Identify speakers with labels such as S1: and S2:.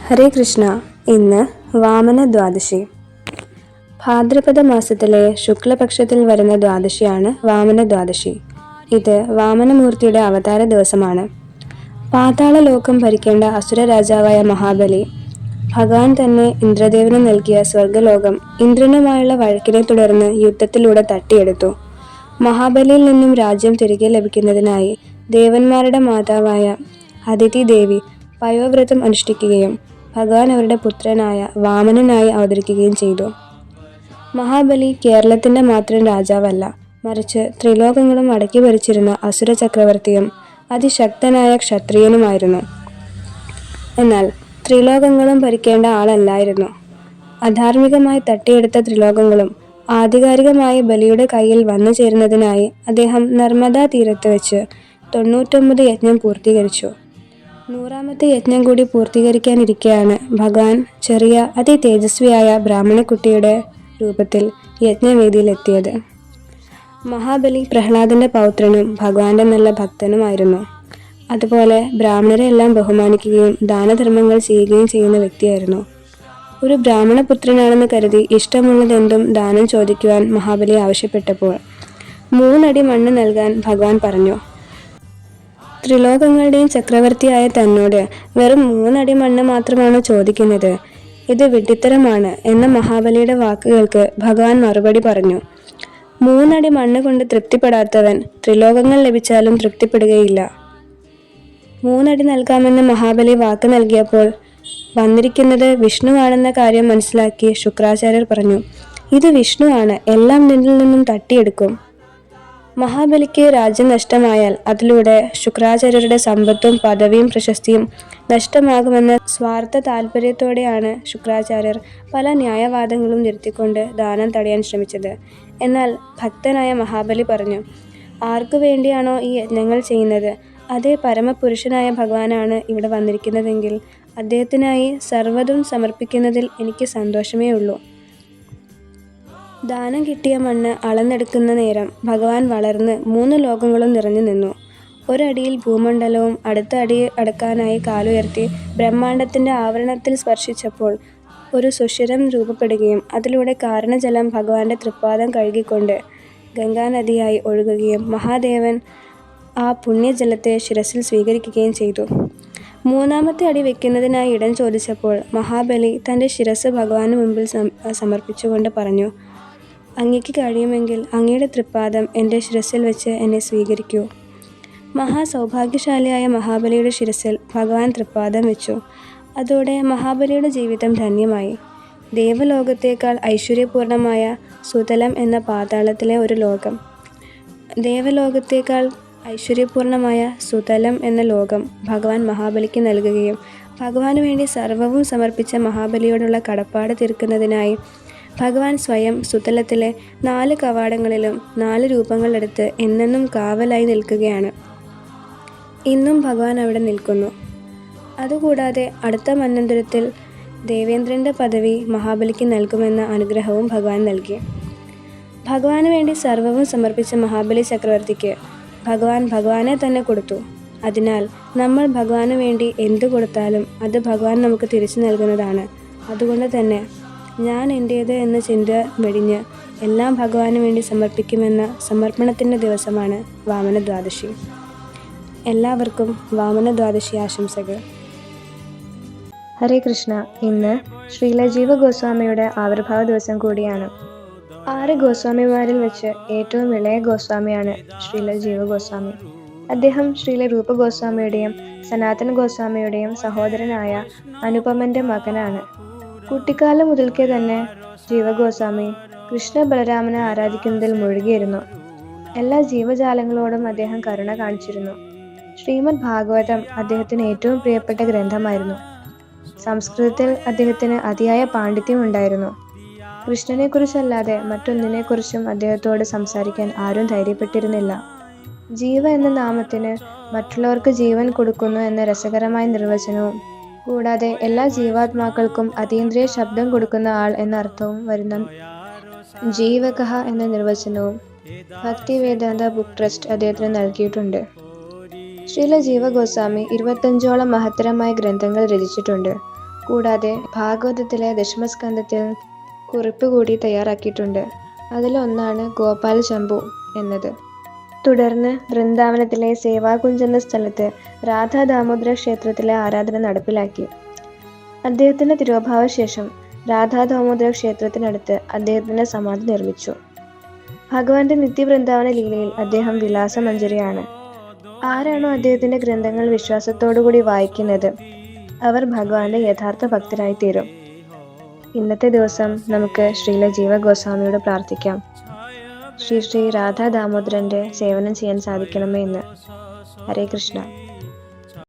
S1: ഹരേ കൃഷ്ണ. ഇന്ന് വാമന ദ്വാദശി. ഭാദ്രപദ മാസത്തിലെ ശുക്ലപക്ഷത്തിൽ വരുന്ന ദ്വാദശിയാണ് വാമന ദ്വാദശി. ഇത് വാമനമൂർത്തിയുടെ അവതാര ദിവസമാണ്. പാതാള ലോകം ഭരിക്കേണ്ട അസുര രാജാവായ മഹാബലി ഭഗവാൻ തന്നെ ഇന്ദ്രദേവന് നൽകിയ സ്വർഗലോകം ഇന്ദ്രനുമായുള്ള വഴക്കിനെ തുടർന്ന് യുദ്ധത്തിലൂടെ തട്ടിയെടുത്തു. മഹാബലിയിൽ നിന്നും രാജ്യം തിരികെ ലഭിക്കുന്നതിനായി ദേവന്മാരുടെ മാതാവായ അദിതി ദേവി പയോവ്രതം അനുഷ്ഠിക്കുകയും ഭഗവാൻ അവരുടെ പുത്രനായ വാമനനായി അവതരിക്കുകയും ചെയ്തു. മഹാബലി കേരളത്തിന്റെ മാത്രം രാജാവല്ല, മറിച്ച് ത്രിലോകങ്ങളും അടക്കി ഭരിച്ചിരുന്ന അസുര ചക്രവർത്തിയും അതിശക്തനായ ക്ഷത്രിയനുമായിരുന്നു. എന്നാൽ ത്രിലോകങ്ങളും ഭരിക്കേണ്ട ആളല്ലായിരുന്നു. അധാർമികമായി തട്ടിയെടുത്ത ത്രിലോകങ്ങളും ആധികാരികമായി ബലിയുടെ കയ്യിൽ വന്നു ചേരുന്നതിനായി അദ്ദേഹം നർമ്മദാ തീരത്ത് വെച്ച് 99 യജ്ഞം പൂർത്തീകരിച്ചു. 100ാമത്തെ യജ്ഞം കൂടി പൂർത്തീകരിക്കാനിരിക്കെയാണ് ഭഗവാൻ ചെറിയ അതിതേജസ്വിയായ ബ്രാഹ്മണക്കുട്ടിയുടെ രൂപത്തിൽ യജ്ഞവേദിയിലെത്തിയത്. മഹാബലി പ്രഹ്ലാദന്റെ പൗത്രനും ഭഗവാന്റെ നല്ല ഭക്തനുമായിരുന്നു. അതുപോലെ ബ്രാഹ്മണരെ എല്ലാം ബഹുമാനിക്കുകയും ദാനധർമ്മങ്ങൾ ചെയ്യുകയും ചെയ്യുന്ന വ്യക്തിയായിരുന്നു. ഒരു ബ്രാഹ്മണപുത്രനാണെന്ന് കരുതി ഇഷ്ടമുള്ളതെന്തും ദാനം ചോദിക്കുവാൻ മഹാബലി ആവശ്യപ്പെട്ടപ്പോൾ 3 അടി മണ്ണ് നൽകാൻ ഭഗവാൻ പറഞ്ഞു. ത്രിലോകങ്ങളുടെയും ചക്രവർത്തിയായ തന്നോട് വെറും 3 അടി മണ്ണ് മാത്രമാണോ ചോദിക്കുന്നത്? ഇത് വിഡ്ഢിത്തരമാണ് എന്ന മഹാബലിയുടെ വാക്കുകൾക്ക് ഭഗവാൻ മറുപടി പറഞ്ഞു. 3 അടി മണ്ണ് കൊണ്ട് തൃപ്തിപ്പെടാത്തവൻ ത്രിലോകങ്ങൾ ലഭിച്ചാലും തൃപ്തിപ്പെടുകയില്ല. 3 അടി നൽകാമെന്ന് മഹാബലി വാക്ക് നൽകിയപ്പോൾ വന്നിരിക്കുന്നത് വിഷ്ണുവാണെന്ന കാര്യം മനസ്സിലാക്കി ശുക്രാചാര്യർ പറഞ്ഞു, ഇത് വിഷ്ണുവാണ്, എല്ലാം നിന്നിൽ നിന്നും തട്ടിയെടുക്കും. മഹാബലിക്ക് രാജ്യം നഷ്ടമായാൽ അതിലൂടെ ശുക്രാചാര്യരുടെ സമ്പത്തും പദവിയും പ്രശസ്തിയും നഷ്ടമാകുമെന്ന സ്വാർത്ഥ താല്പര്യത്തോടെയാണ് ശുക്രാചാര്യർ പല ന്യായവാദങ്ങളും നിർത്തിക്കൊണ്ട് ദാനം തടയാൻ ശ്രമിച്ചത്. എന്നാൽ ഭക്തനായ മഹാബലി പറഞ്ഞു, ആർക്കു വേണ്ടിയാണോ ഈ യജ്ഞങ്ങൾ ചെയ്യുന്നത്, അതേ പരമപുരുഷനായ ഭഗവാനാണ് ഇവിടെ വന്നിരിക്കുന്നതെങ്കിൽ അദ്ദേഹത്തിനായി സർവ്വതും സമർപ്പിക്കുന്നതിൽ എനിക്ക് സന്തോഷമേ ഉള്ളൂ. ദാനം കിട്ടിയ മണ്ണ് അളന്നെടുക്കുന്ന നേരം ഭഗവാൻ വളർന്ന് 3 ലോകങ്ങളും നിറഞ്ഞു നിന്നു. ഒരടിയിൽ ഭൂമണ്ഡലവും അടുത്ത അടി അടക്കാനായി കാലുയർത്തി ബ്രഹ്മാണ്ടത്തിന്റെ ആവരണത്തിൽ സ്പർശിച്ചപ്പോൾ ഒരു സുഷിരം രൂപപ്പെടുകയും അതിലൂടെ കാരണജലം ഭഗവാന്റെ തൃപ്പാദം കഴുകിക്കൊണ്ട് ഗംഗാനദിയായി ഒഴുകുകയും മഹാദേവൻ ആ പുണ്യജലത്തെ ശിരസിൽ സ്വീകരിക്കുകയും ചെയ്തു. 3ാമത്തെ അടി വെക്കുന്നതിനായി ഇടം ചോദിച്ചപ്പോൾ മഹാബലി തൻ്റെ ശിരസ് ഭഗവാന് മുമ്പിൽ സമർപ്പിച്ചുകൊണ്ട് പറഞ്ഞു, അങ്ങയ്ക്ക് കഴിയുമെങ്കിൽ അങ്ങയുടെ തൃപ്പാദം എൻ്റെ ശിരസിൽ വെച്ച് എന്നെ സ്വീകരിക്കൂ. മഹാസൗഭാഗ്യശാലിയായ മഹാബലിയുടെ ശിരസിൽ ഭഗവാൻ തൃപ്പാദം വെച്ചു. അതോടെ മഹാബലിയുടെ ജീവിതം ധന്യമായി. ദേവലോകത്തേക്കാൾ ഐശ്വര്യപൂർണമായ സുതലം എന്ന പാതാളത്തിലെ ഒരു ലോകം, ദേവലോകത്തേക്കാൾ ഐശ്വര്യപൂർണമായ സുതലം എന്ന ലോകം ഭഗവാൻ മഹാബലിക്ക് നൽകുകയും ഭഗവാന് വേണ്ടി സർവ്വവും സമർപ്പിച്ച മഹാബലിയോടുള്ള കടപ്പാട് തീർക്കുന്നതിനായി ഭഗവാൻ സ്വയം സുതലത്തിലെ 4 കവാടങ്ങളിലും 4 രൂപങ്ങളെടുത്ത് എന്നെന്നും കാവലായി നിൽക്കുകയാണ്. ഇന്നും ഭഗവാൻ അവിടെ നിൽക്കുന്നു. അതുകൂടാതെ അടുത്ത മന്വന്തരത്തിൽ ദേവേന്ദ്രന്റെ പദവി മഹാബലിക്ക് നൽകുമെന്ന അനുഗ്രഹവും ഭഗവാൻ നൽകി. ഭഗവാന് വേണ്ടി സർവ്വവും സമർപ്പിച്ച മഹാബലി ചക്രവർത്തിക്ക് ഭഗവാൻ ഭഗവാനെ തന്നെ കൊടുത്തു. അതിനാൽ നമ്മൾ ഭഗവാന് വേണ്ടി എന്തു കൊടുത്താലും അത് ഭഗവാൻ നമുക്ക് തിരിച്ചു നൽകുന്നതാണ്. അതുകൊണ്ട് തന്നെ ഞാൻ എൻ്റേത് എന്ന ചിന്ത വെടിഞ്ഞ് എല്ലാം ഭഗവാന് വേണ്ടി സമർപ്പിക്കുമെന്ന സമർപ്പണത്തിൻ്റെ ദിവസമാണ് വാമന ദ്വാദശി. എല്ലാവർക്കും വാമന ദ്വാദശി ആശംസകൾ.
S2: ഹരേ കൃഷ്ണ. ഇന്ന് ശ്രീല ജീവ ഗോസ്വാമിയുടെ ആവിർഭാവ ദിവസം കൂടിയാണ്. 6 ഗോസ്വാമിമാരിൽ വെച്ച് ഏറ്റവും ഇളയ ഗോസ്വാമിയാണ് ശ്രീല ജീവ ഗോസ്വാമി. അദ്ദേഹം ശ്രീല രൂപ ഗോസ്വാമിയുടെയും സനാതന ഗോസ്വാമിയുടെയും സഹോദരനായ അനുപമന്റെ മകനാണ്. കുട്ടിക്കാലം മുതൽക്കേ തന്നെ ജീവഗോസ്വാമി കൃഷ്ണ ബലരാമനെ ആരാധിക്കുന്നതിൽ മുഴുകിയിരുന്നു. എല്ലാ ജീവജാലങ്ങളോടും അദ്ദേഹം കരുണ കാണിച്ചിരുന്നു. ശ്രീമദ് ഭാഗവതം അദ്ദേഹത്തിന് ഏറ്റവും പ്രിയപ്പെട്ട ഗ്രന്ഥമായിരുന്നു. സംസ്കൃതത്തിൽ അദ്ദേഹത്തിന് അതിയായ പാണ്ഡിത്യം ഉണ്ടായിരുന്നു. കൃഷ്ണനെക്കുറിച്ചല്ലാതെ മറ്റൊന്നിനെക്കുറിച്ചും അദ്ദേഹത്തോട് സംസാരിക്കാൻ ആരും ധൈര്യപ്പെട്ടിരുന്നില്ല. ജീവ എന്ന നാമത്തിന് മറ്റുള്ളവർക്ക് ജീവൻ കൊടുക്കുന്നു എന്ന രസകരമായ നിർവചനവും കൂടാതെ എല്ലാ ജീവാത്മാക്കൾക്കും അതീന്ദ്രിയ ശബ്ദം കൊടുക്കുന്ന ആൾ എന്ന അർത്ഥവും വരുന്ന ജീവകഃ എന്ന നിർവചനവും ഭക്തി വേദാന്ത ബുക്ക് ട്രസ്റ്റ് അദ്ദേഹത്തിന് നൽകിയിട്ടുണ്ട്. ശ്രീല ജീവ ഗോസ്വാമി 25ഓളം മഹത്തരമായ ഗ്രന്ഥങ്ങൾ രചിച്ചിട്ടുണ്ട്. കൂടാതെ ഭാഗവതത്തിലെ ദശമസ്കന്ധത്തിൽ കുറിപ്പ് കൂടി തയ്യാറാക്കിയിട്ടുണ്ട്. അതിലൊന്നാണ് ഗോപാൽ ശംഭു എന്നത്. തുടർന്ന് വൃന്ദാവനത്തിലെ സേവാകുഞ്ച് എന്ന സ്ഥലത്ത് രാധാ ദാമോദര ക്ഷേത്രത്തിലെ ആരാധന നടപ്പിലാക്കി. അദ്ദേഹത്തിന്റെ തിരോഭാവശേഷം രാധാ ദാമോദര ക്ഷേത്രത്തിനടുത്ത് അദ്ദേഹത്തിന്റെ സമാധി നിർമ്മിച്ചു. ഭഗവാന്റെ നിത്യവൃന്ദാവന ലീലയിൽ അദ്ദേഹം വിലാസമഞ്ജരിയാണ്. ആരാണോ അദ്ദേഹത്തിന്റെ ഗ്രന്ഥങ്ങൾ വിശ്വാസത്തോടുകൂടി വായിക്കുന്നത് അവർ ഭഗവാന്റെ യഥാർത്ഥ ഭക്തരായി തീരും. ഇന്നത്തെ ദിവസം നമുക്ക് ശ്രീല ജീവ ഗോസ്വാമിയോട് പ്രാർത്ഥിക്കാം. ശ്രീ രാധാ ദാമോദരന്റെ സേവനം ചെയ്യാൻ സാധിക്കണമേ എന്ന്. ഹരേ കൃഷ്ണ.